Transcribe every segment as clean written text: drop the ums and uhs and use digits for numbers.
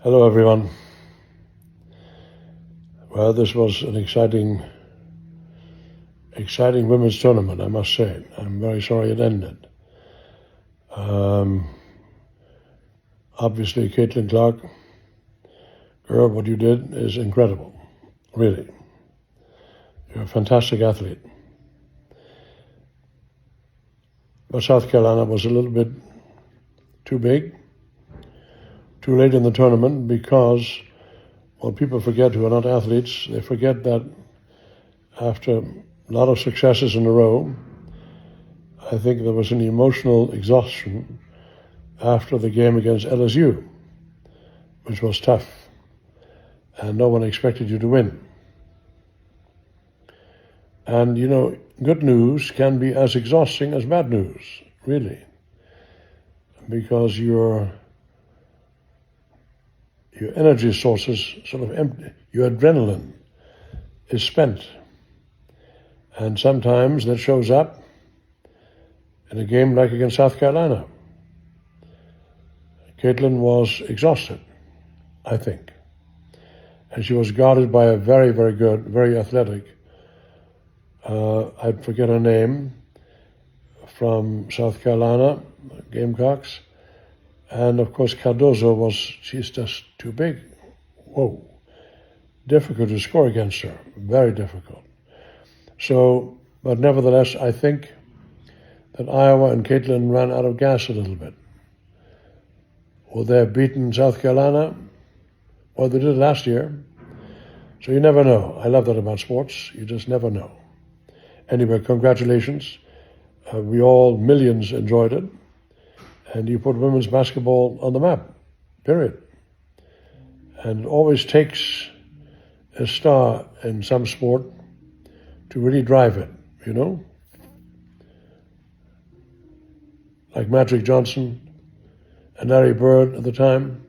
Hello, everyone. Well, this was an exciting women's tournament, I must say. I'm very sorry it ended. Obviously, Caitlin Clark, girl, what you did is incredible, really. You're a fantastic athlete. But South Carolina was a little bit too big, too late in the tournament because, well, people forget who are not athletes. They forget that after a lot of successes in a row, I think there was an emotional exhaustion after the game against LSU, which was tough, and no one expected you to win. And, good news can be as exhausting as bad news, really, because your energy sources sort of empty. Your adrenaline is spent. And sometimes that shows up in a game like against South Carolina. Caitlin was exhausted, I think. And she was guarded by a very, very good, very athletic, I forget her name, from South Carolina, Gamecocks. And of course, Cardozo she's just too big. Whoa. Difficult to score against her, very difficult. So, but nevertheless, I think that Iowa and Caitlin ran out of gas a little bit. Will they have beaten South Carolina? Well, they did last year. So you never know. I love that about sports. You just never know. Anyway, congratulations. Millions enjoyed it. And you put women's basketball on the map, period. And it always takes a star in some sport to really drive it, Like Magic Johnson and Larry Bird at the time.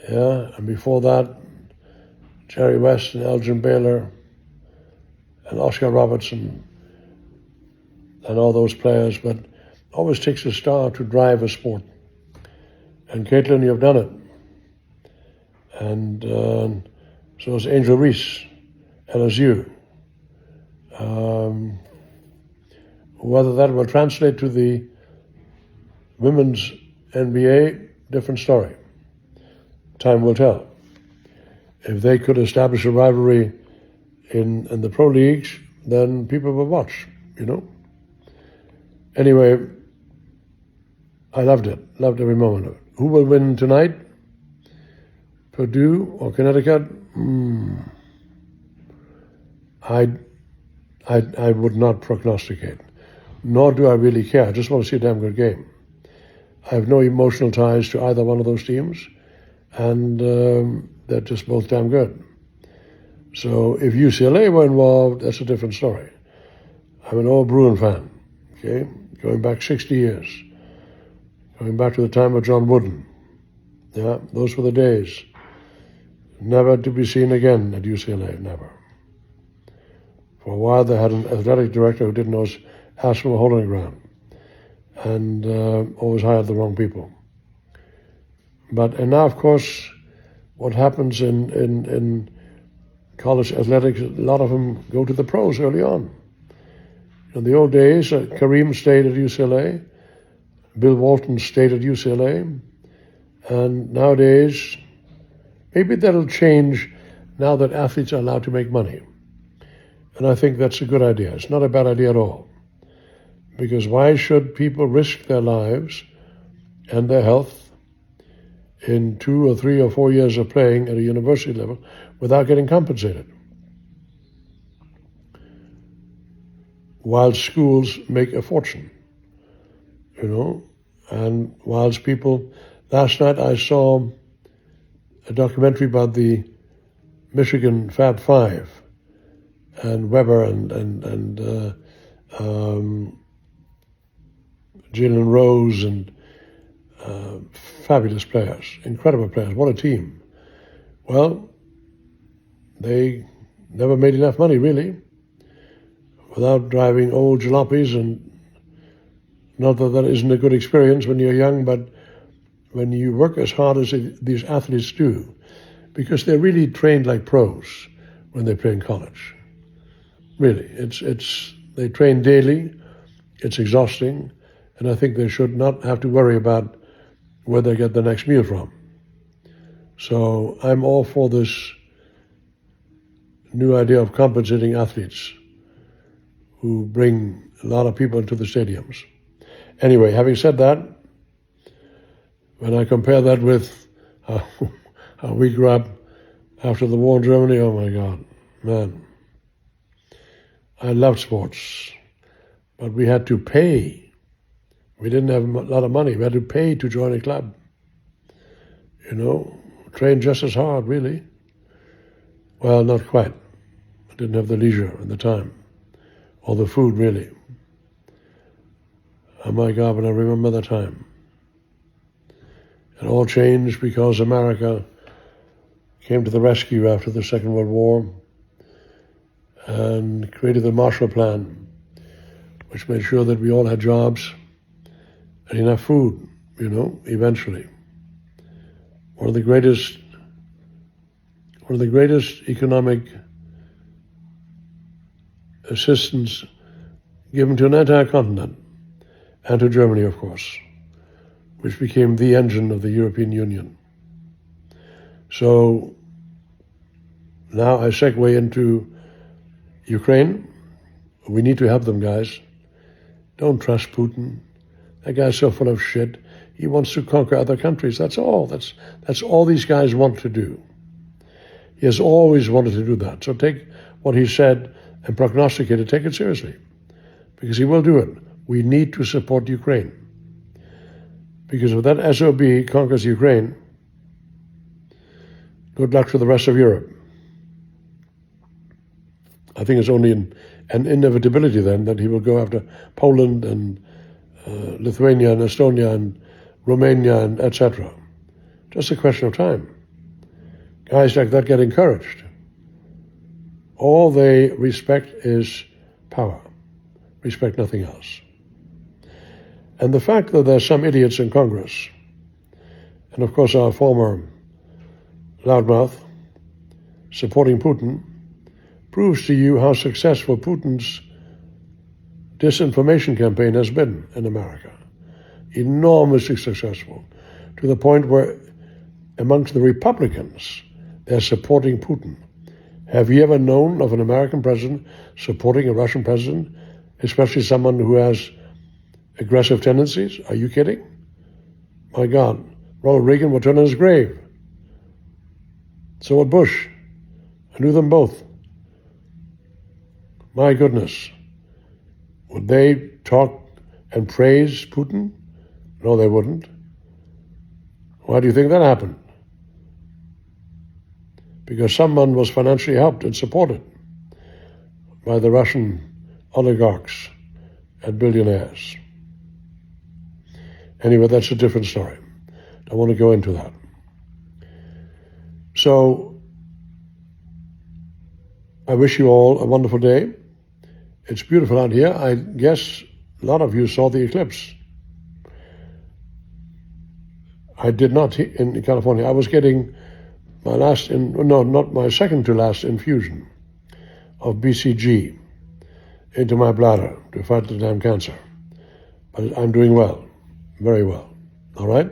Yeah, and before that, Jerry West and Elgin Baylor and Oscar Robertson and all those players, but it always takes a star to drive a sport. And Caitlin, you've done it. And so is Angel Reese, LSU. Whether that will translate to the women's NBA, different story. Time will tell. If they could establish a rivalry in the pro leagues, then people will watch, Anyway, I loved it. Loved every moment of it. Who will win tonight? Purdue or Connecticut? I would not prognosticate, nor do I really care. I just want to see a damn good game. I have no emotional ties to either one of those teams, and they're just both damn good. So if UCLA were involved, that's a different story. I'm an old Bruin fan, okay, going back 60 years, going back to the time of John Wooden. Yeah, those were the days. Never to be seen again at UCLA, never. For a while, they had an athletic director who didn't know his ass from a hole in the ground, and always hired the wrong people. And now, of course, what happens in college athletics, a lot of them go to the pros early on. In the old days, Kareem stayed at UCLA, Bill Walton stayed at UCLA, and nowadays, maybe that'll change now that athletes are allowed to make money. And I think that's a good idea. It's not a bad idea at all. Because why should people risk their lives and their health in 2 or 3 or 4 years of playing at a university level without getting compensated? While schools make a fortune, and whilst people, last night I saw a documentary about the Michigan Fab Five and Weber and Jalen Rose and fabulous players, incredible players. What a team. Well, they never made enough money, really, without driving old jalopies, and not that isn't a good experience when you're young, but when you work as hard as these athletes do, because they're really trained like pros when they play in college. Really, they train daily. It's exhausting, and I think they should not have to worry about where they get the next meal from. So I'm all for this new idea of compensating athletes who bring a lot of people into the stadiums. Anyway, having said that, when I compare that with how we grew up after the war in Germany, oh my God, man. I loved sports, but we had to pay. We didn't have a lot of money. We had to pay to join a club. Train just as hard, really. Well, not quite. I didn't have the leisure and the time, or the food, really. Oh my God, but I remember the time. It all changed because America came to the rescue after the Second World War and created the Marshall Plan, which made sure that we all had jobs and enough food, eventually. One of the greatest economic assistance given to an entire continent, and to Germany, of course, which became the engine of the European Union. So now I segue into Ukraine. We need to help them, guys. Don't trust Putin. That guy's so full of shit. He wants to conquer other countries. That's all. That's all these guys want to do. He has always wanted to do that. So take what he said and prognosticate it. Take it seriously, because he will do it. We need to support Ukraine, because if that SOB conquers Ukraine, good luck to the rest of Europe. I think it's only an inevitability then that he will go after Poland and Lithuania and Estonia and Romania and etc. Just a question of time. Guys like that get encouraged. All they respect is power. Respect nothing else. And the fact that there's some idiots in Congress, and of course our former loudmouth, supporting Putin, proves to you how successful Putin's disinformation campaign has been in America. Enormously successful, to the point where amongst the Republicans, they're supporting Putin. Have you ever known of an American president supporting a Russian president, especially someone who has aggressive tendencies? Are you kidding? My God, Ronald Reagan would turn in his grave. So would Bush. I knew them both. My goodness. Would they talk and praise Putin? No, they wouldn't. Why do you think that happened? Because someone was financially helped and supported by the Russian oligarchs and billionaires. Anyway, that's a different story. I want to go into that. So, I wish you all a wonderful day. It's beautiful out here. I guess a lot of you saw the eclipse. I did not in California. I was getting my second to last infusion of BCG into my bladder to fight the damn cancer. But I'm doing well, very well, all right?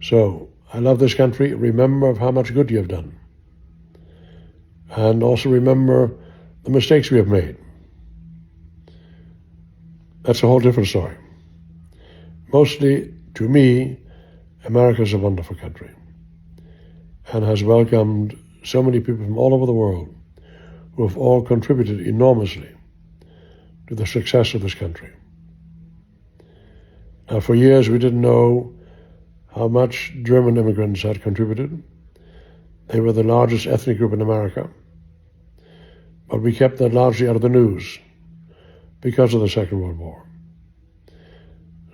So I love this country. Remember how much good you have done. And also remember the mistakes we have made. That's a whole different story. Mostly, to me, America is a wonderful country and has welcomed so many people from all over the world who have all contributed enormously to the success of this country. Now, for years, we didn't know how much German immigrants had contributed. They were the largest ethnic group in America, but we kept that largely out of the news because of the Second World War.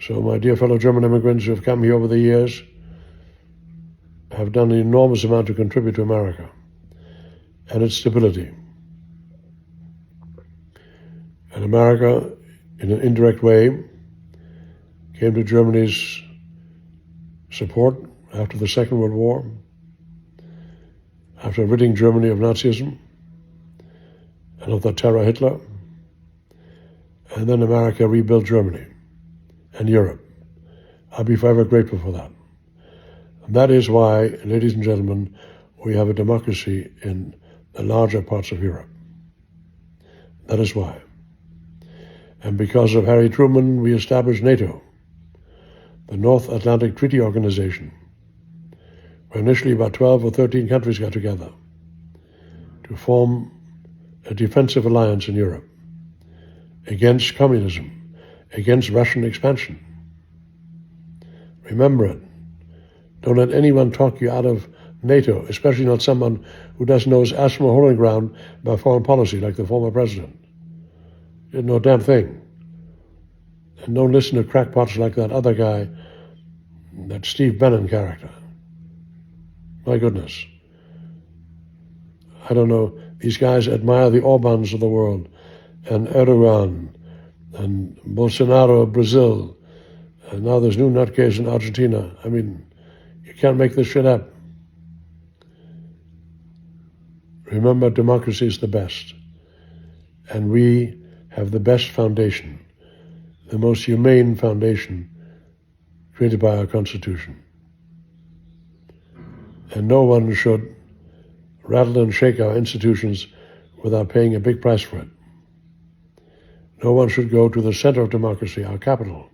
So my dear fellow German immigrants who have come here over the years have done an enormous amount to contribute to America and its stability. And America, in an indirect way, came to Germany's support after the Second World War, after ridding Germany of Nazism and of the terror Hitler, and then America rebuilt Germany and Europe. I'll be forever grateful for that. And that is why, ladies and gentlemen, we have a democracy in the larger parts of Europe. That is why. And because of Harry Truman, we established NATO, the North Atlantic Treaty Organization, where initially about 12 or 13 countries got together to form a defensive alliance in Europe against communism, against Russian expansion. Remember it. Don't let anyone talk you out of NATO, especially not someone who doesn't know his ass from a hole in the ground about foreign policy like the former president. He didn't know a damn thing. And don't listen to crackpots like that other guy, that Steve Bannon character. My goodness. I don't know. These guys admire the Orbans of the world, and Erdogan, and Bolsonaro of Brazil, and now there's new nutcase in Argentina. I mean, you can't make this shit up. Remember, democracy is the best. And we have the best foundation, the most humane foundation created by our Constitution. And no one should rattle and shake our institutions without paying a big price for it. No one should go to the center of democracy, our capital,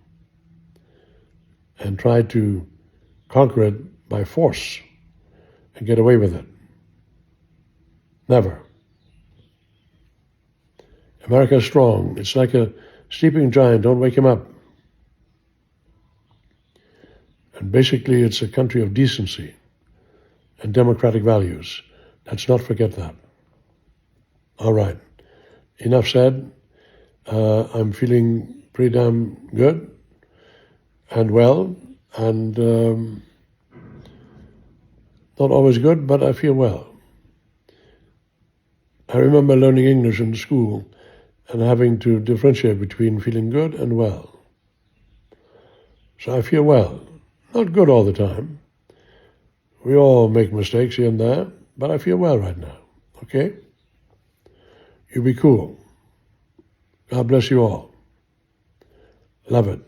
and try to conquer it by force and get away with it. Never. America is strong. It's like a sleeping giant. Don't wake him up. And basically, it's a country of decency and democratic values. Let's not forget that. All right. Enough said. I'm feeling pretty damn good and well, and not always good, but I feel well. I remember learning English in school and having to differentiate between feeling good and well. So I feel well. Not good all the time. We all make mistakes here and there, but I feel well right now, okay? You be cool. God bless you all. Love it.